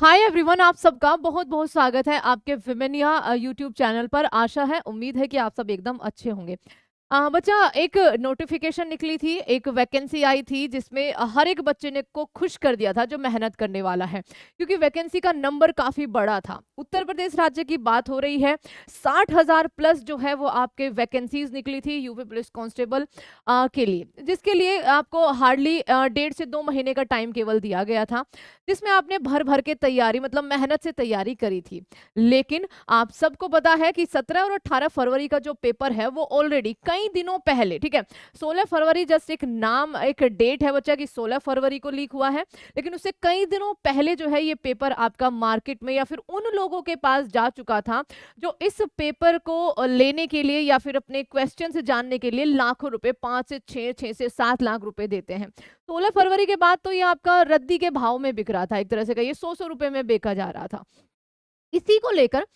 Hi everyone, आप सबका बहुत बहुत स्वागत है आपके विमेनिया यूट्यूब चैनल पर। आशा है, उम्मीद है कि आप सब एकदम अच्छे होंगे। बच्चा, एक नोटिफिकेशन निकली थी, एक वैकेंसी आई थी जिसमें हर एक बच्चे ने को खुश कर दिया था जो मेहनत करने वाला है, क्योंकि वैकेंसी का नंबर काफी बड़ा था। उत्तर प्रदेश राज्य की बात हो रही है। 60,000 प्लस जो है वो आपके वैकेंसीज निकली थी यूपी पुलिस कांस्टेबल के लिए, जिसके लिए आपको हार्डली 1.5 से 2 महीने का टाइम केवल दिया गया था, जिसमें आपने भर भर के तैयारी मतलब मेहनत से तैयारी करी थी। लेकिन आप सबको पता है कि 17 और 18 फरवरी का जो पेपर है वो ऑलरेडी कई दिनों पहले, ठीक है, 16 फरवरी जस्ट एक नाम, एक डेट है बच्चा कि 16 फरवरी को लीक हुआ है, लेकिन उससे कई दिनों पहले जो है ये पेपर आपका मार्केट में या फिर उन लोगों के पास जा चुका था जो इस पेपर को लेने के लिए या फिर अपने क्वेश्चन से जानने के लिए लाखों रुपए, 5 से 6 से 7 लाख रुपए देते हैं। 16 फरवरी के बाद तो ये आपका रद्दी के भाव में बिक रहा था, एक तरह से कहिए 100 रुपए में बेचा जा रहा था। इसी को लेकर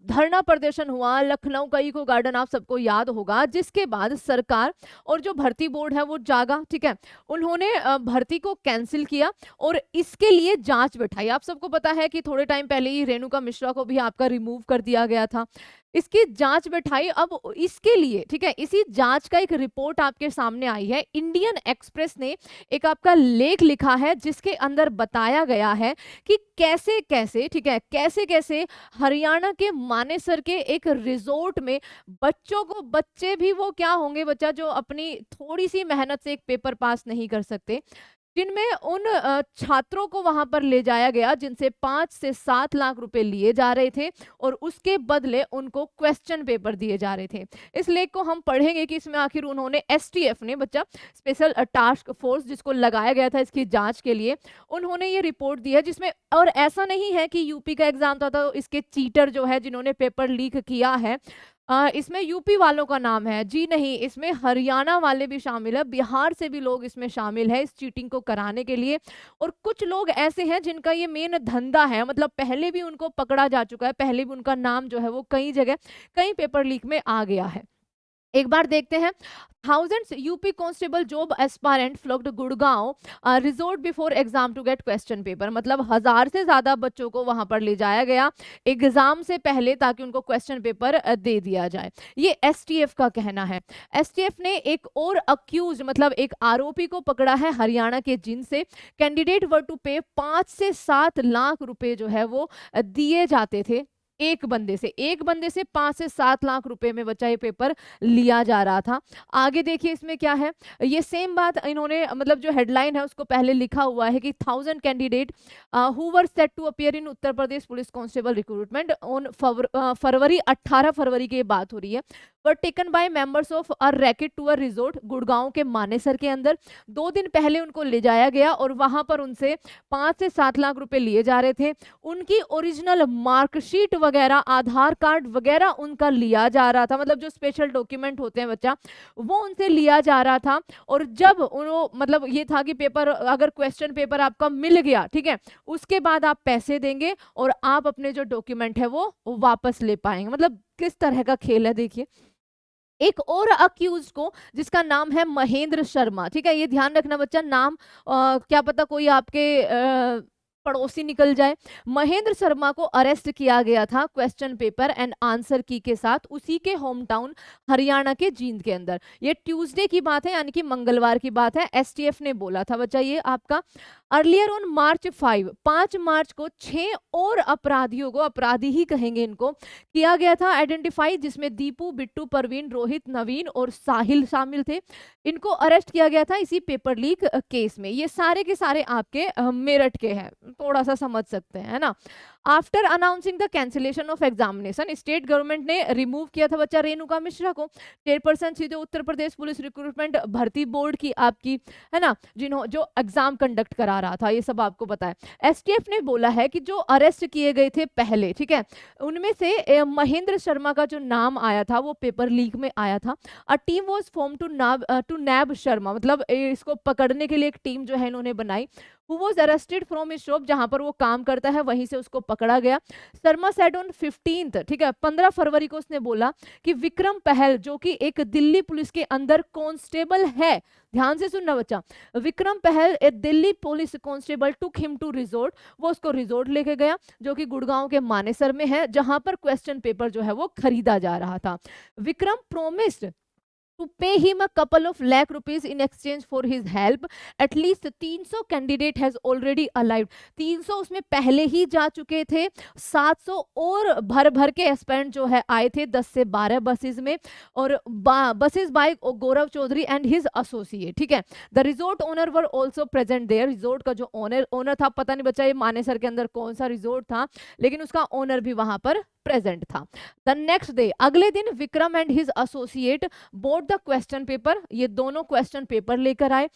धरना प्रदर्शन हुआ लखनऊ का इको गार्डन, आप सबको याद होगा, जिसके बाद सरकार और जो भर्ती बोर्ड है वो जागा, ठीक है, उन्होंने भर्ती को कैंसिल किया और इसके लिए जांच बैठाई। आप सबको पता है कि थोड़े टाइम पहले ही रेणुका मिश्रा को भी आपका रिमूव कर दिया गया था। इसकी जांच बैठाई। अब इसके लिए, ठीक है, इसी जांच का एक रिपोर्ट आपके सामने आई है। इंडियन एक्सप्रेस ने एक आपका लेख लिखा है जिसके अंदर बताया गया है कि कैसे कैसे, ठीक है, कैसे कैसे हरियाणा के मानेसर के एक रिजोर्ट में बच्चों को, बच्चे भी वो क्या होंगे बच्चा जो अपनी थोड़ी सी मेहनत से एक पेपर पास नहीं कर सकते, जिनमें उन छात्रों को वहां पर ले जाया गया जिनसे 5 से 7 लाख रुपए लिए जा रहे थे और उसके बदले उनको क्वेश्चन पेपर दिए जा रहे थे। इस लेख को हम पढ़ेंगे कि इसमें आखिर उन्होंने, एसटीएफ ने बच्चा, स्पेशल टास्क फोर्स जिसको लगाया गया था इसकी जांच के लिए, उन्होंने ये रिपोर्ट दी है जिसमें, और ऐसा नहीं है कि यूपी का एग्जाम था तो इसके चीटर जो है जिन्होंने पेपर लीक किया है इसमें यूपी वालों का नाम है, जी नहीं, इसमें हरियाणा वाले भी शामिल है, बिहार से भी लोग इसमें शामिल है इस चीटिंग को कराने के लिए। और कुछ लोग ऐसे हैं जिनका ये मेन धंधा है, मतलब पहले भी उनको पकड़ा जा चुका है, पहले भी उनका नाम जो है वो कई जगह, कई पेपर लीक में आ गया है। एक बार देखते हैं। Thousands UP constable job aspirant flocked Gurgaon resort before exam to get question paper, मतलब 1000 से ज्यादा बच्चों को वहां पर ले जाया गया एग्जाम से पहले ताकि उनको क्वेश्चन पेपर दे दिया जाए। ये एसटीएफ का कहना है। एसटीएफ ने एक और अक्यूज, मतलब एक आरोपी को पकड़ा है हरियाणा के, जिनसे कैंडिडेट वर टू पे 5 से 7 लाख रुपए जो है वो दिए जाते थे। एक बंदे से 5 से 7 लाख रुपए में बच्चा ये पेपर लिया जा रहा था। आगे देखिए इसमें क्या है। ये सेम बात इन्होंने, मतलब जो हेडलाइन है उसको पहले लिखा हुआ है कि 1000 candidate who were set to appear in Uttar Pradesh police constable recruitment on February, 18 फरवरी की बात हो रही है, were taken by members of a racket to a resort Gurgaon के मानेसर के अंदर। 2 दिन पहले उनको ले जाया गया और वहां पर उनसे 5 से 7 लाख रुपए लिए जा रहे थे। उनकी ओरिजिनल मार्कशीट वगैरह, आधार कार्ड वगैरह उनका लिया जा रहा था, मतलब जो स्पेशल डॉक्यूमेंट होते हैं बच्चा, वो उनसे लिया जा रहा था। और जब उन्होंने, मतलब ये था कि पेपर, अगर क्वेश्चन पेपर आपका मिल गया, ठीक है, उसके बाद आप पैसे देंगे और आप अपने जो डॉक्यूमेंट है वो वापस ले पाएंगे। मतलब किस तरह का खेल है देखिए। एक और अक्यूज को, जिसका नाम है महेंद्र शर्मा, ठीक है, ये ध्यान रखना बच्चा, नाम क्या पता कोई आपके पड़ोसी निकल जाए। महेंद्र शर्मा को अरेस्ट किया गया था क्वेश्चन पेपर एंड आंसर की के साथ उसी के होम टाउन हरियाणा के जींद के अंदर। ये ट्यूसडे की बात है, यानी कि मंगलवार की बात है। एसटीएफ ने बोला था बच्चा ये आपका। अर्लियर ऑन मार्च 5 मार्च को 6 और अपराधियों को, अपराधी ही कहेंगे इनको, किया गया था आइडेंटिफाई, जिसमें दीपू, बिट्टू, परवीन, रोहित, नवीन और साहिल शामिल थे। इनको अरेस्ट किया गया था इसी पेपर लीक केस में। ये सारे के सारे आपके मेरठ के हैं, थोड़ा सा समझ सकते हैं, है ना। After announcing the cancellation of examination, state government ने रिमूव किया था बच्चा रेणुका मिश्रा को, चेयरपर्सन सीधे उत्तर प्रदेश पुलिस रिक्रूटमेंट भर्ती बोर्ड की आपकी, है ना, जिन्हों जो एग्जाम कंडक्ट करा रहा था, ये सब आपको पता है। एसटीएफ ने बोला है कि जो अरेस्ट किए गए थे पहले, ठीक है, उनमें से महेंद्र शर्मा का जो नाम आया था वो पेपर लीक में आया था। A team was form to nab Sharma, मतलब इसको पकड़ने के लिए एक टीम जो है इन्होंने बनाई। Who was arrested from his shop, जहां पर वो काम करता है वहीं से उसको पकड़ा गया। शर्मा सेड ऑन 15th, ठीक है, 15 फरवरी को उसने बोला कि विक्रम पहल जो कि एक दिल्ली पुलिस के अंदर कांस्टेबल है, ध्यान से सुनना बच्चा, Vikram Pahal a Delhi police constable took him to resort, वो उसको रिजोर्ट लेके गया जो कि गुड़गांव के मानेसर में है, जहां पर क्वेश्चन पेपर जो है वो खरीदा जा रहा था। Vikram promised to pay him a couple of lakh rupees in exchange for his help. At least 300 candidate has already arrived. 300 उसमें पहले ही जा चुके थे, 700 और भर भर के एस्पेरेंट जो है आए थे 10 से 12 बसेस में, और buses by Gaurav Chaudhary and his associate, ठीक है। The resort owner were also present there, resort का जो ओनर था, पता नहीं बच्चा ये मानेसर के अंदर कौन सा रिजोर्ट था, लेकिन उसका ओनर भी वहां पर प्रेजेंट था। द नेक्स्ट डे, अगले दिन Vikram and his associate board the question paper, ये दोनों क्वेश्चन पेपर लेकर आए,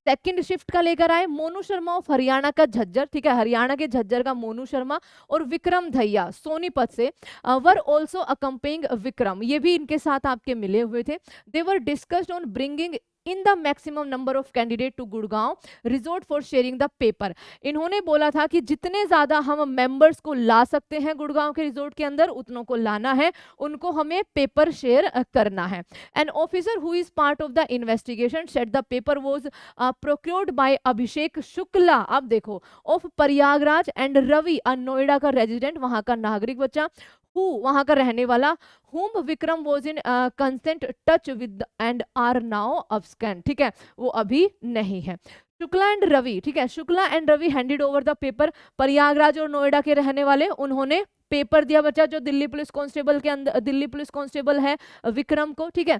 सेकंड शिफ्ट का लेकर आए। मोनू शर्मा ऑफ हरियाणा का झज्जर, ठीक है, हरियाणा के झज्जर का मोनू शर्मा और विक्रम धैया सोनीपत से वर ऑल्सो अकम्पेइंग विक्रम, ये भी इनके साथ आपके मिले हुए थे। They were discussed on bringing in the maximum number of candidate to Gurgaon resort for sharing the paper, इन्होंने बोला था कि जितने ज्यादा हम मेंबर्स को ला सकते हैं गुड़गांव के रिजोर्ट के अंदर उतनों को लाना है, उनको हमें पेपर शेयर करना है। An officer who is part of the investigation said the paper was procured by Abhishek Shukla, अब देखो, of Prayagraj and Ravi a Noida का रेजिडेंट, वहां का नागरिक बच्चा, हु वहां का रहने वाला, whom Vikram was in constant touch with and are now absent, ठीक है, वो अभी नहीं है। शुक्ला एंड रवि, ठीक है, Shukla and Ravi handed over the paper, Prayagraj और नोएडा के रहने वाले, उन्होंने पेपर दिया बच्चा जो दिल्ली पुलिस कांस्टेबल के अंदर, दिल्ली पुलिस कांस्टेबल है विक्रम को, ठीक है,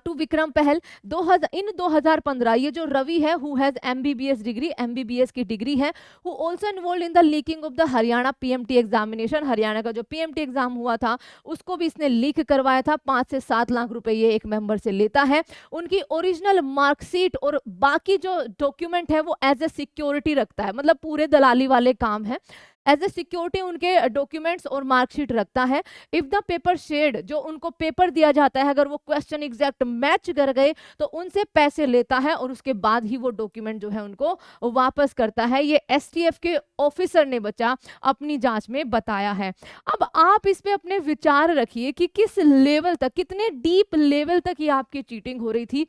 टू विक्रम पहल। 2015 ये जो रवि है who has MBBS degree, MBBS की डिग्री है, who also involve in the leaking of the Haryana PMT examination, Haryana का जो पीएमटी एग्जाम हुआ था उसको भी इसने लीक करवाया था, 5 से 7 लाख रुपए ये एक मेंबर से लेता है। उनकी ओरिजिनल मार्कशीट और बाकी जो डॉक्यूमेंट है वो एज ए सिक्योरिटी रखता है, मतलब पूरे दलाली वाले काम है, एज ए सिक्योरिटी उनके डॉक्यूमेंट्स और मार्कशीट रखता है। इफ द पेपर शेयर्ड, जो उनको पेपर दिया जाता है, अगर वो क्वेश्चन एग्जैक्ट मैच कर गए तो उनसे पैसे लेता है और उसके बाद ही वो डॉक्यूमेंट जो है उनको वापस करता है। ये एसटीएफ के ऑफिसर ने बच्चा अपनी जांच में बताया है। अब आप इस पे अपने विचार रखिए कि किस लेवल तक, कितने डीप लेवल तक ये आपकी चीटिंग हो रही थी।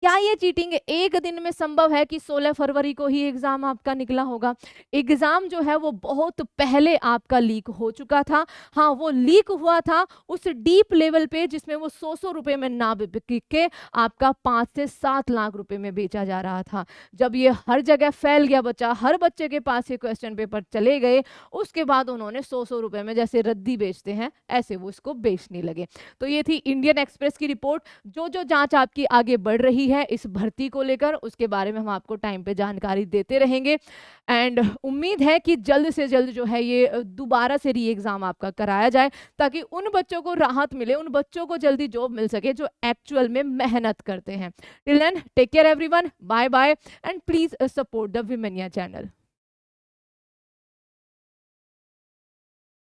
क्या ये चीटिंग एक दिन में संभव है कि 16 फरवरी को ही एग्जाम आपका निकला होगा? एग्जाम जो है वो बहुत पहले आपका लीक हो चुका था। हाँ, वो लीक हुआ था उस डीप लेवल पे जिसमें वो 100 रुपए में ना बिक के आपका 5 से 7 लाख रुपए में बेचा जा रहा था। जब ये हर जगह फैल गया बच्चा, हर बच्चे के पास ये क्वेश्चन पेपर चले गए, उसके बाद उन्होंने 100 रुपए में जैसे रद्दी बेचते हैं ऐसे वो इसको बेचने लगे। तो ये थी इंडियन एक्सप्रेस की रिपोर्ट। जो जो जांच आपकी आगे बढ़ रही है इस भर्ती को लेकर, उसके बारे में हम आपको टाइम पे जानकारी देते रहेंगे। एंड उम्मीद है कि जल्द से जल्द जो है ये दोबारा से री एग्जाम आपका कराया जाए ताकि उन बच्चों को राहत मिले, उन बच्चों को जल्दी जॉब मिल सके जो एक्चुअल में मेहनत करते हैं। Till then take care everyone, bye bye and please support the Vimenia channel.